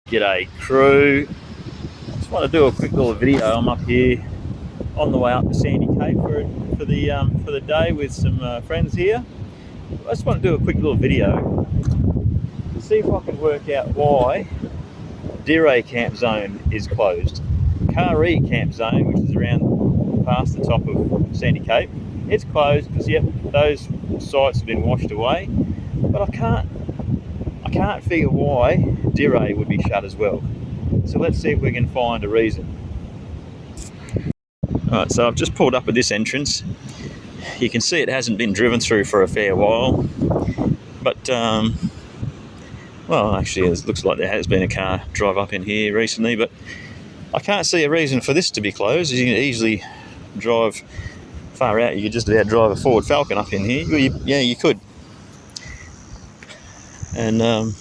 G'day crew. Just want to do a quick little video. I'm up here on the way up to Sandy Cape for the day with some friends here. I just want to do a quick little video to see if I can work out why Dire Camp Zone is closed. Karee Camp Zone, which is around past the top of Sandy Cape, it's closed because yep, those sites have been washed away. But I can't figure why Dire would be shut as well. So let's see if we can find a reason. Alright, so I've just pulled up at this entrance. You can see it hasn't been driven through for a fair while. But, well, actually it looks like there has been a car drive up in here recently, but I can't see a reason for this to be closed. You can easily drive far out. You could just about drive a Ford Falcon up in here. Yeah, you could. And,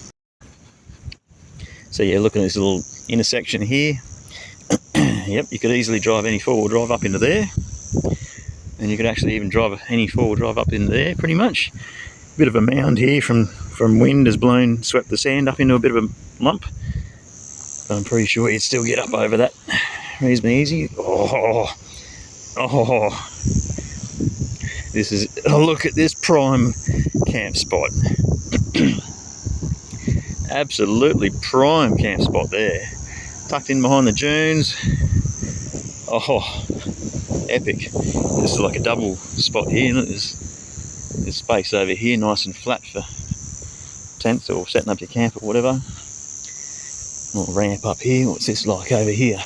so yeah, look at this little intersection here. Yep, you could easily drive any four-wheel drive up into there, and you could actually even drive any four-wheel drive up in there pretty much. Bit of a mound here from wind has swept the sand up into a bit of a lump, but I'm pretty sure you'd still get up over that reasonably easy. Oh, this is, look at this prime camp spot. Absolutely prime camp spot there, tucked in behind the dunes. Oh, epic. This is like a double spot here. Look, there's space over here, nice and flat for tents or setting up your camp or whatever. Little ramp up here. What's this like over here?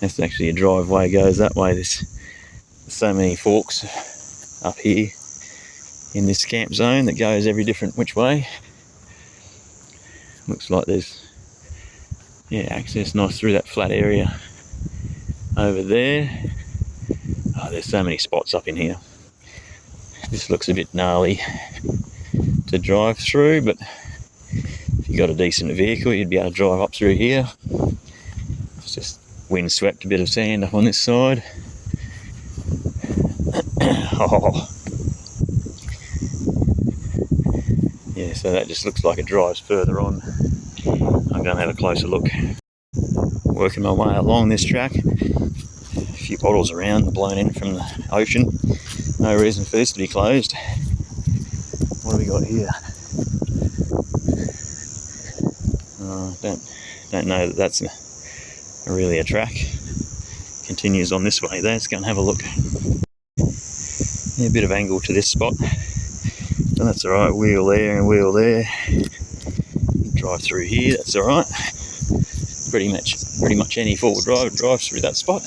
That's actually a driveway, goes that way. There's so many forks up here in this camp zone that goes every different which way. Looks like there's, yeah, access nice through that flat area over there. Oh, there's so many spots up in here. This looks a bit gnarly to drive through, but if you got a decent vehicle, you'd be able to drive up through here. It's just wind swept a bit of sand up on this side. Oh. Yeah, so that just looks like it drives further on. I'm going to have a closer look. Working my way along this track. A few bottles around, blown in from the ocean. No reason for this to be closed. What have we got here? Don't know that that's really a track. Continues on this way there. Let's go and have a look. Yeah, a bit of angle to this spot. But that's alright, wheel there and wheel there. Drive through here, that's alright. Pretty much any four-wheel drive drives through that spot.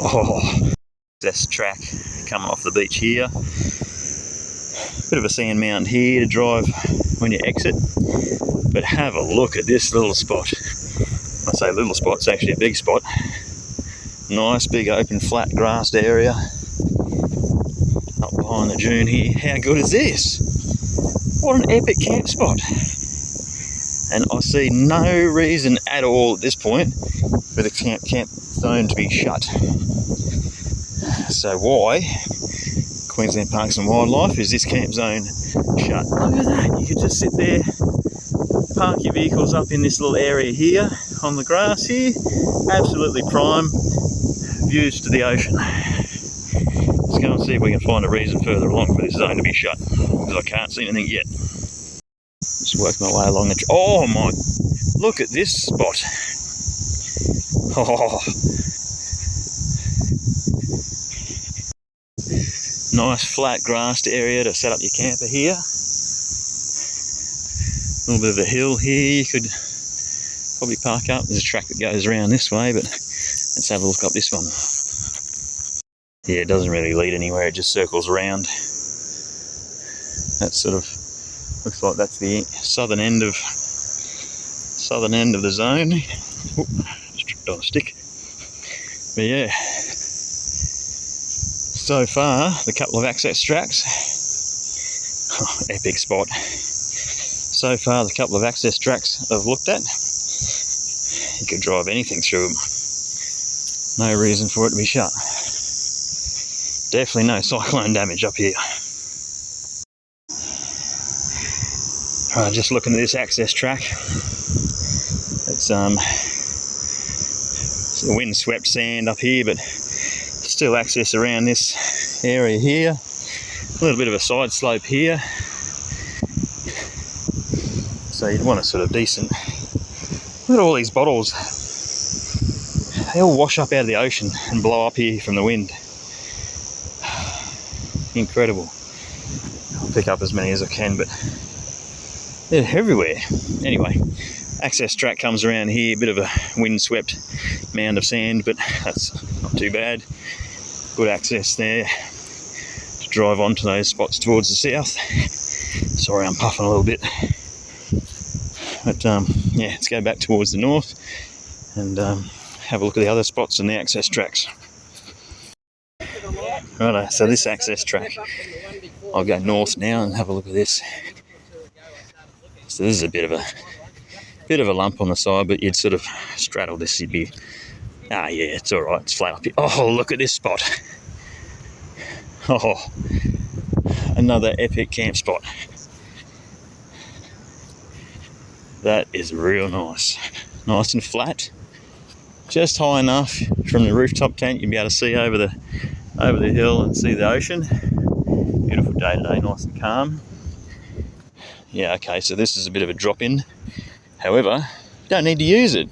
Oh, this track coming off the beach here. Bit of a sand mound here to drive when you exit. But have a look at this little spot. I say little spot, it's actually a big spot. Nice big open flat grassed area up behind the dune here. How good is this? What an epic camp spot. And I see no reason at all at this point for the camp zone to be shut. So why, Queensland Parks and Wildlife, is this camp zone shut? Look at that, you could just sit there, park your vehicles up in this little area here on the grass here. Absolutely prime, views to the ocean. Let's go and see if we can find a reason further along for this zone to be shut, because I can't see anything yet. Just work my way along the... Oh my... Look at this spot. Oh. Nice flat grassed area to set up your camper here. A little bit of a hill here. You could probably park up. There's a track that goes around this way, but let's have a look up this one. Yeah, it doesn't really lead anywhere. It just circles around. That sort of looks like that's the southern end of the zone. Oop, just tripped on a stick. But yeah, so far the couple of access tracks. Oh, epic spot. So far the couple of access tracks I've looked at, you could drive anything through them. No reason for it to be shut. Definitely no cyclone damage up here. Just looking at this access track. It's wind-swept sand up here, but still access around this area here. A little bit of a side slope here. So you'd want a sort of decent... Look at all these bottles. They all wash up out of the ocean and blow up here from the wind. Incredible. I'll pick up as many as I can, but they're everywhere. Anyway, access track comes around here, a bit of a wind-swept mound of sand, but that's not too bad. Good access there to drive onto those spots towards the south. Sorry, I'm puffing a little bit. But yeah, let's go back towards the north and have a look at the other spots and the access tracks. Righto, so this access track, I'll go north now and have a look at this. So this is a bit of a lump on the side, but you'd sort of straddle this, you'd be, yeah, it's all right, it's flat up here. Oh, look at this spot. Oh, another epic camp spot. That is real nice. Nice and flat. Just high enough from the rooftop tent you'd be able to see over the hill and see the ocean. Beautiful day today, nice and calm. Yeah, okay, so this is a bit of a drop in. However, you don't need to use it.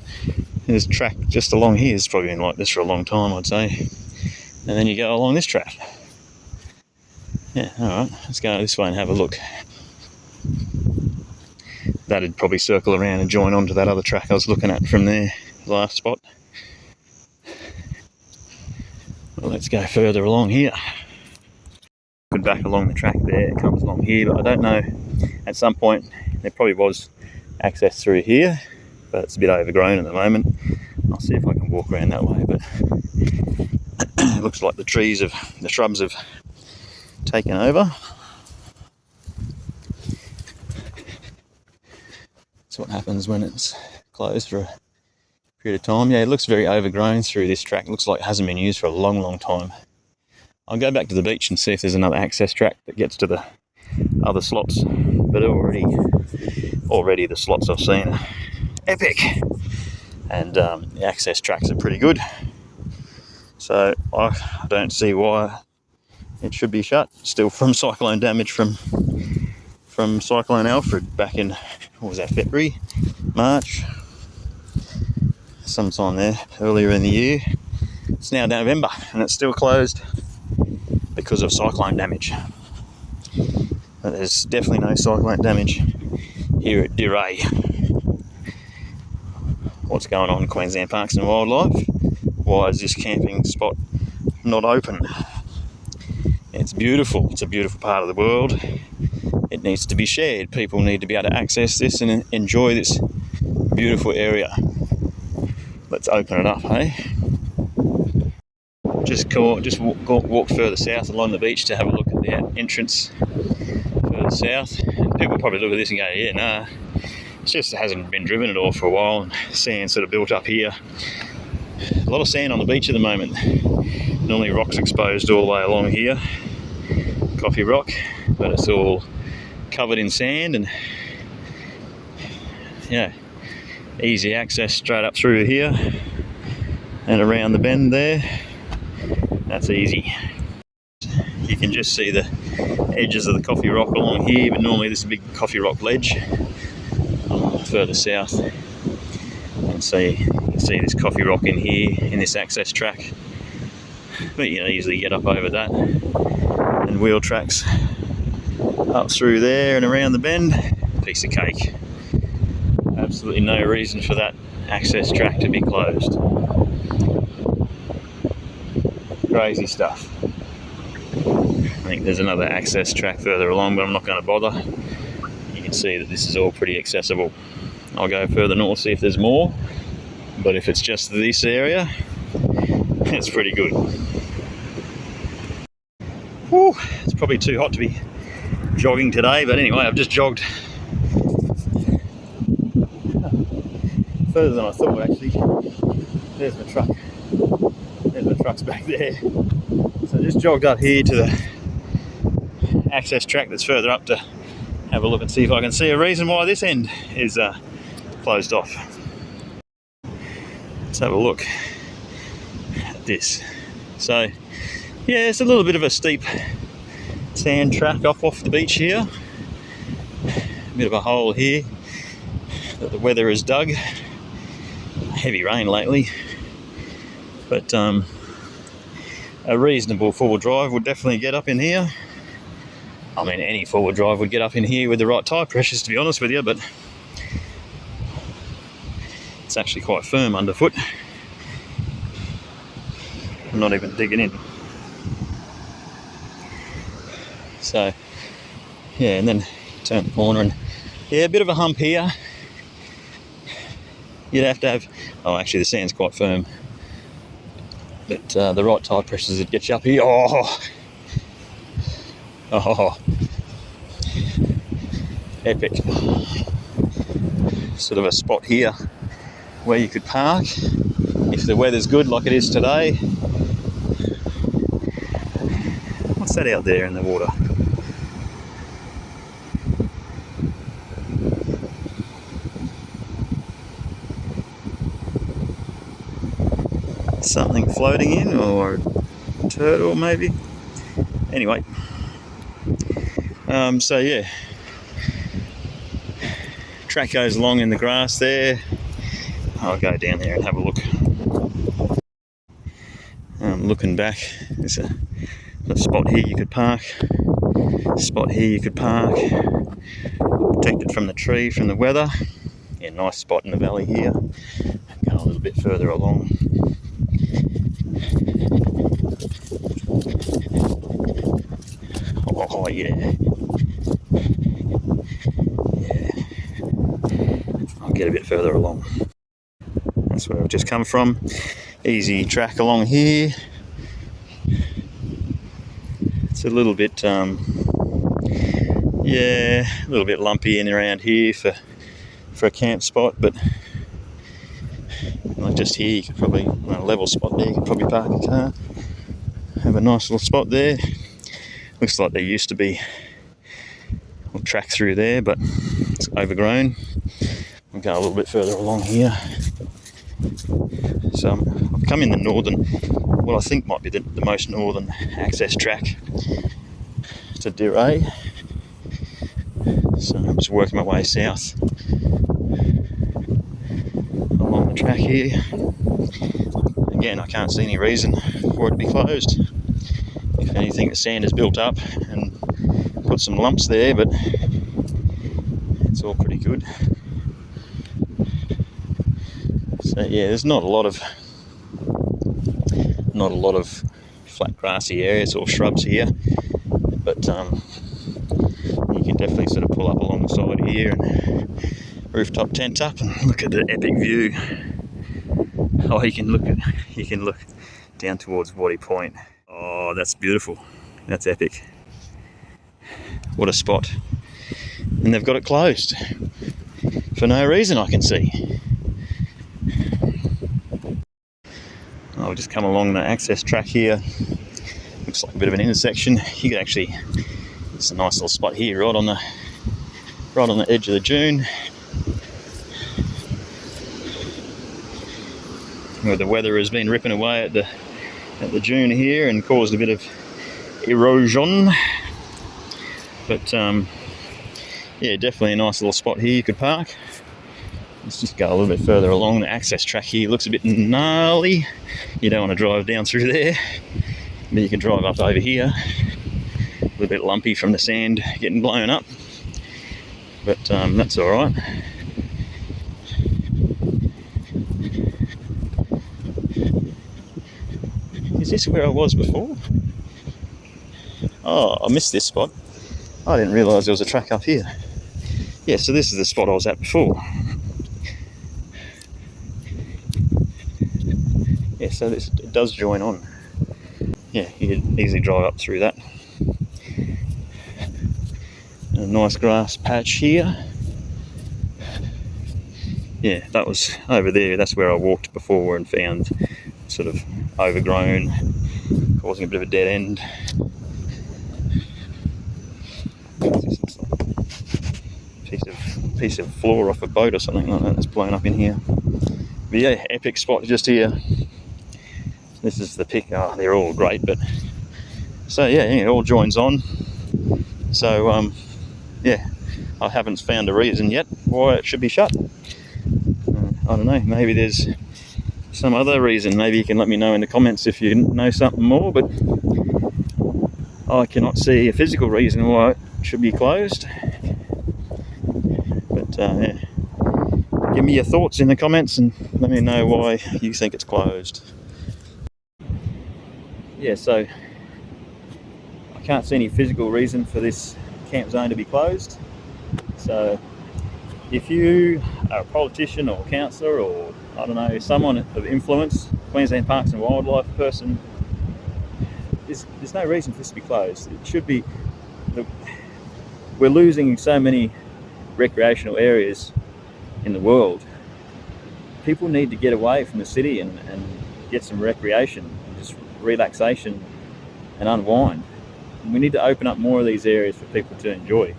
There's a track just along here. It's probably been like this for a long time, I'd say. And then you go along this track. Yeah, alright, let's go this way and have a look. That'd probably circle around and join onto that other track I was looking at from there, the last spot. Well, let's go further along here. Good back along the track there, it comes along here, but I don't know, at some point there probably was access through here, but it's a bit overgrown at the moment. I'll see if I can walk around that way, but it looks like the shrubs have taken over. That's what happens when it's closed for a period of time. Yeah, it looks very overgrown through this track. It looks like it hasn't been used for a long, long time. I'll go back to the beach and see if there's another access track that gets to the other slots. But already the slots I've seen are epic. And the access tracks are pretty good. So I don't see why it should be shut. Still from cyclone damage from Cyclone Alfred back in, what was that, February, March, sometime there earlier in the year. It's now November and it's still closed because of cyclone damage. But there's definitely no cyclone damage here at Diray. What's going on in Queensland Parks and Wildlife? Why is this camping spot not open? It's beautiful. It's a beautiful part of the world. It needs to be shared. People need to be able to access this and enjoy this beautiful area. Let's open it up, hey? Just walk further south along the beach to have a look at the entrance further south. And people probably look at this and go, yeah, nah. It's just it hasn't been driven at all for a while, and sand sort of built up here. A lot of sand on the beach at the moment. Normally rocks exposed all the way along here. Coffee rock, but it's all covered in sand and yeah, easy access straight up through here and around the bend there. That's easy. You can just see the edges of the coffee rock along here, but normally this is a big coffee rock ledge further south. And so you can see this coffee rock in here in this access track, but you can easily get up over that, and wheel tracks up through there and around the bend. Piece of cake. Absolutely no reason for that access track to be closed. Crazy stuff. I think there's another access track further along, but I'm not going to bother. You can see that this is all pretty accessible. I'll go further north, see if there's more, but if it's just this area, it's pretty good. Whew, it's probably too hot to be jogging today, but anyway, I've just jogged further than I thought, actually. There's my truck. There's my truck's back there. So I just jogged up here to the access track that's further up to have a look and see if I can see a reason why this end is closed off. Let's have a look at this. So yeah, it's a little bit of a steep sand track off the beach here. A bit of a hole here that the weather has dug. Heavy rain lately, but a reasonable four-wheel drive would definitely get up in here. I mean, any four-wheel drive would get up in here with the right tyre pressures, to be honest with you, but it's actually quite firm underfoot. I'm not even digging in. So yeah, and then turn the corner and yeah, a bit of a hump here. You'd have to have, oh actually the sand's quite firm, but the right tyre pressures would get you up here. Oh, epic. Sort of a spot here where you could park if the weather's good like it is today. What's that out there in the water? Something floating in, or a turtle maybe. Anyway, so yeah, track goes along in the grass there. I'll go down there and have a look. Looking back, there's a spot here you could park. Spot here you could park. Protected from the tree, from the weather. Yeah, nice spot in the valley here. Go a little bit further along. Oh yeah. Yeah. I'll get a bit further along. That's where I've just come from. Easy track along here. It's a little bit, yeah, a little bit lumpy in around here for a camp spot, but like just here, you could probably, on a level spot there, you could probably park a car. Have a nice little spot there. Looks like there used to be a track through there, but it's overgrown. We'll go a little bit further along here. So I've come in the northern, what I think might be the most northern access track to Diray. So I'm just working my way south along the track here. Again, I can't see any reason for it to be closed. If anything, the sand has built up and put some lumps there, but it's all pretty good. So yeah, there's not a lot of flat grassy areas or shrubs here, but you can definitely sort of pull up along the side here and rooftop tent up and look at the epic view. Oh, you can look down towards Waddy Point. Oh, that's beautiful. That's epic. What a spot. And they've got it closed for no reason I can see. I'll just come along the access track here. Looks like a bit of an intersection. You can actually, it's a nice little spot here, right on the edge of the dune, where the weather has been ripping away at the dune here and caused a bit of erosion. But yeah, definitely a nice little spot here you could park. Let's just go a little bit further along. The access track here looks a bit gnarly. You don't want to drive down through there, but you can drive up over here. A little bit lumpy from the sand getting blown up, but that's all right. Is this where I was before? Oh, I missed this spot. I didn't realise there was a track up here. Yeah, so this is the spot I was at before. Yeah, so it does join on. Yeah, you can easily drive up through that. And a nice grass patch here. Yeah, that was over there. That's where I walked before and found sort of overgrown, causing a bit of a dead end. piece of floor off a boat or something like that that's blown up in here. But yeah, epic spot just here. This is the pic. Oh, they're all great, but so yeah, it all joins on. So yeah, I haven't found a reason yet why it should be shut. I don't know. Maybe there's some other reason. Maybe you can let me know in the comments if you know something more. But I cannot see a physical reason why it should be closed. But yeah, give me your thoughts in the comments and let me know why you think it's closed. Yeah, so I can't see any physical reason for this camp zone to be closed. So if you are a politician or councillor or, I don't know, someone of influence, Queensland Parks and Wildlife person, there's no reason for this to be closed. It should be. We're losing so many recreational areas in the world. People need to get away from the city and get some recreation, just relaxation and unwind. And we need to open up more of these areas for people to enjoy.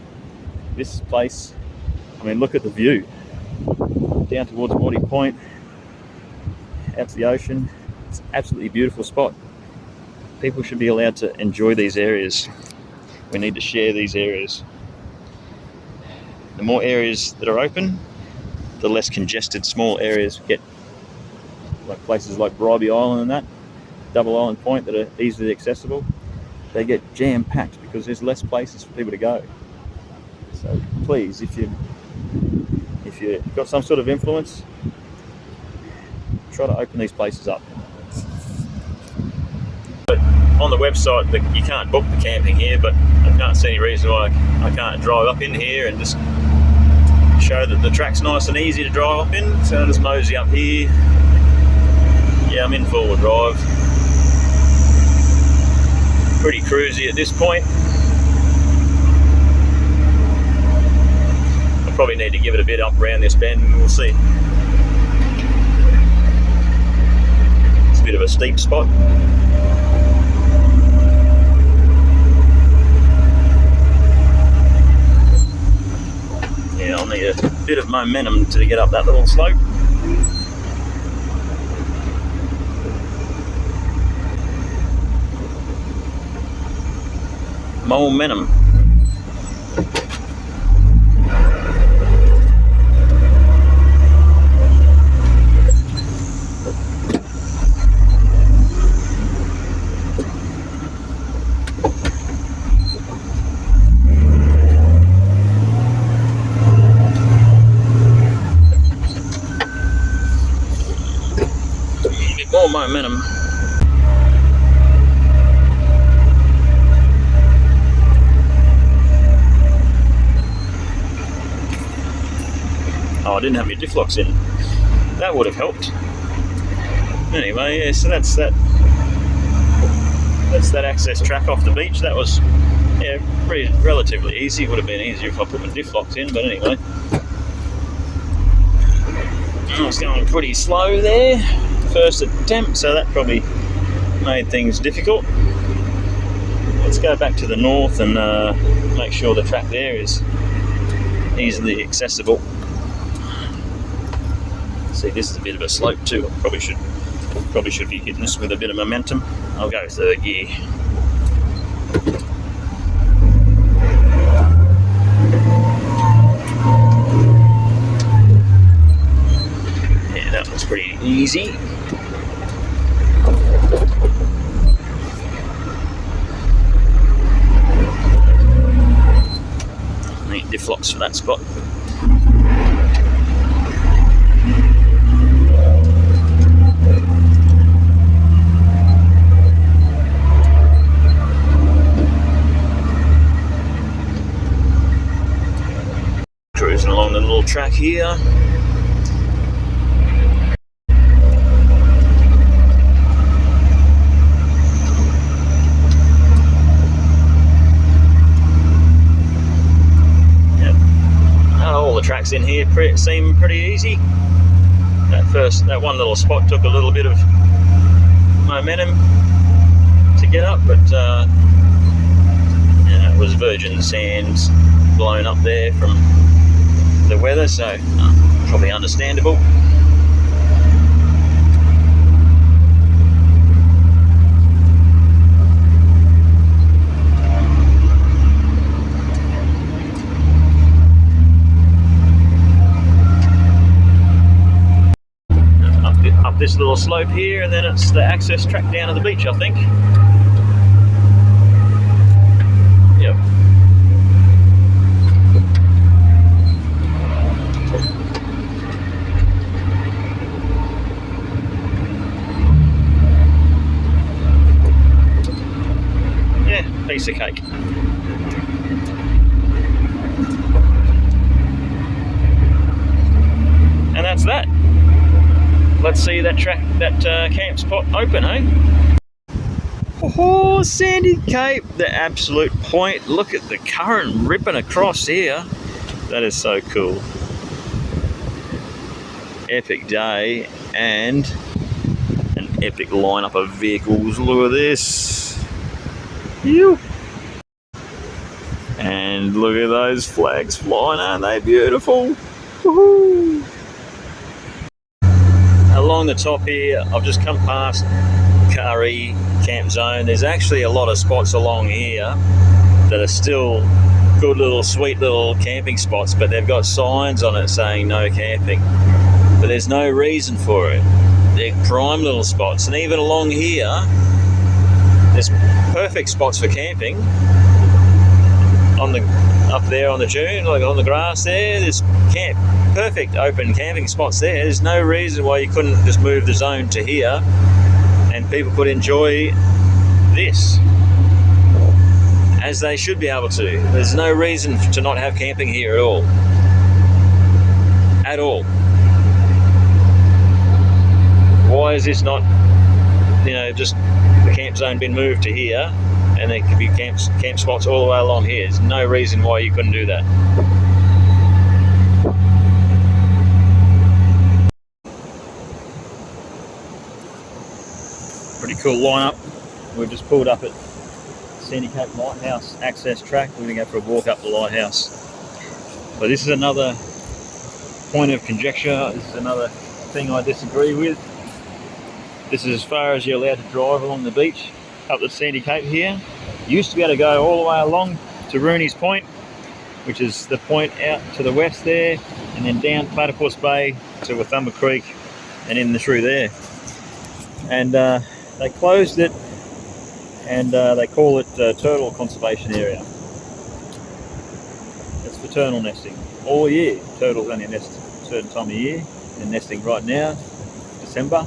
This place, I mean, look at the view down towards Waddy Point, out to the ocean. It's an absolutely beautiful spot. People should be allowed to enjoy these areas. We need to share these areas. The more areas that are open, the less congested small areas get, like places like Bribey Island and that, Double Island Point that are easily accessible. They get jam-packed because there's less places for people to go. So please, if you've got some sort of influence, try to open these places up. But on the website, you can't book the camping here, but I can't see any reason why I can't drive up in here and just show that the track's nice and easy to drive up in. So I'll just mosey up here. Yeah, I'm in four-wheel drive. Pretty cruisy at this point. I probably need to give it a bit up around this bend and we'll see. It's a bit of a steep spot. Yeah, I'll need a bit of momentum to get up that little slope. Momentum. A bit more momentum. Oh, I didn't have my diff locks in. That would have helped. Anyway, yeah, so that's that access track off the beach. That was, yeah, relatively easy. It would have been easier if I put my diff locks in, but anyway. I was going pretty slow there, first attempt, so that probably made things difficult. Let's go back to the north and make sure the track there is easily accessible. See, this is a bit of a slope too. I probably should be hitting this with a bit of momentum. I'll go third gear. Yeah, that was pretty easy. Need diff locks for that spot. Cruising along the little track here. Yep. All the tracks in here seem pretty easy. That one little spot took a little bit of momentum to get up, but yeah, it was virgin sand blown up there from the weather, so probably understandable. Up this little slope here, and then it's the access track down to the beach, I think. Yep. Yeah, piece of cake. And that's that. Let's see that camp spot open, eh? Oh, Sandy Cape, the absolute point. Look at the current ripping across here. That is so cool. Epic day and an epic lineup of vehicles. Look at this. Ew. And look at those flags flying, aren't they beautiful? Woohoo! Along the top here, I've just come past Kari Camp Zone. There's actually a lot of spots along here that are still good little sweet little camping spots, but they've got signs on it saying no camping. But there's no reason for it. They're prime little spots, and even along here, there's perfect spots for camping. Up there on the dune, like on the grass there, there's perfect open camping spots there. There's no reason why you couldn't just move the zone to here and people could enjoy this as they should be able to. There's no reason to not have camping here at all. At all. Why is this not, just the camp zone been moved to here, and there could be camp spots all the way along here? There's no reason why you couldn't do that. Pretty cool lineup. We've just pulled up at Sandy Cape Lighthouse access track. We're going to go for a walk up the lighthouse. So this is another point of conjecture. This is another thing I disagree with. This is as far as you're allowed to drive along the beach up the Sandy Cape here. You used to be able to go all the way along to Rooney's Point, which is the point out to the west there, and then down Platypus Bay to Wathumba Creek and in through there. And they closed it, and they call it Turtle Conservation Area. It's for turtle nesting all year. Turtles only nest a certain time of year. They're nesting right now, December.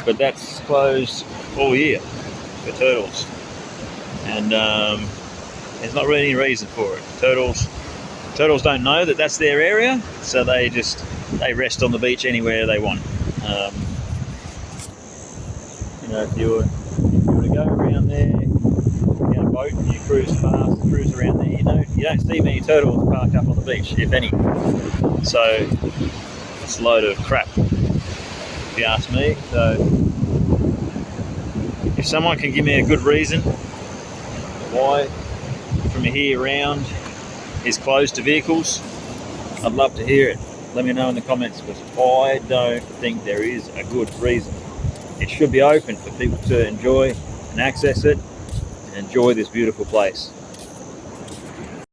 But that's closed all year for turtles, and there's not really any reason for it. Turtles don't know that that's their area, so they rest on the beach anywhere they want. If you were to go around there, get a boat and you cruise around there, you don't see many turtles parked up on the beach, if any. So it's a load of crap, if you ask me. So if someone can give me a good reason why from here round is closed to vehicles, I'd love to hear it. Let me know in the comments, because I don't think there is a good reason. It should be open for people to enjoy and access it and enjoy this beautiful place.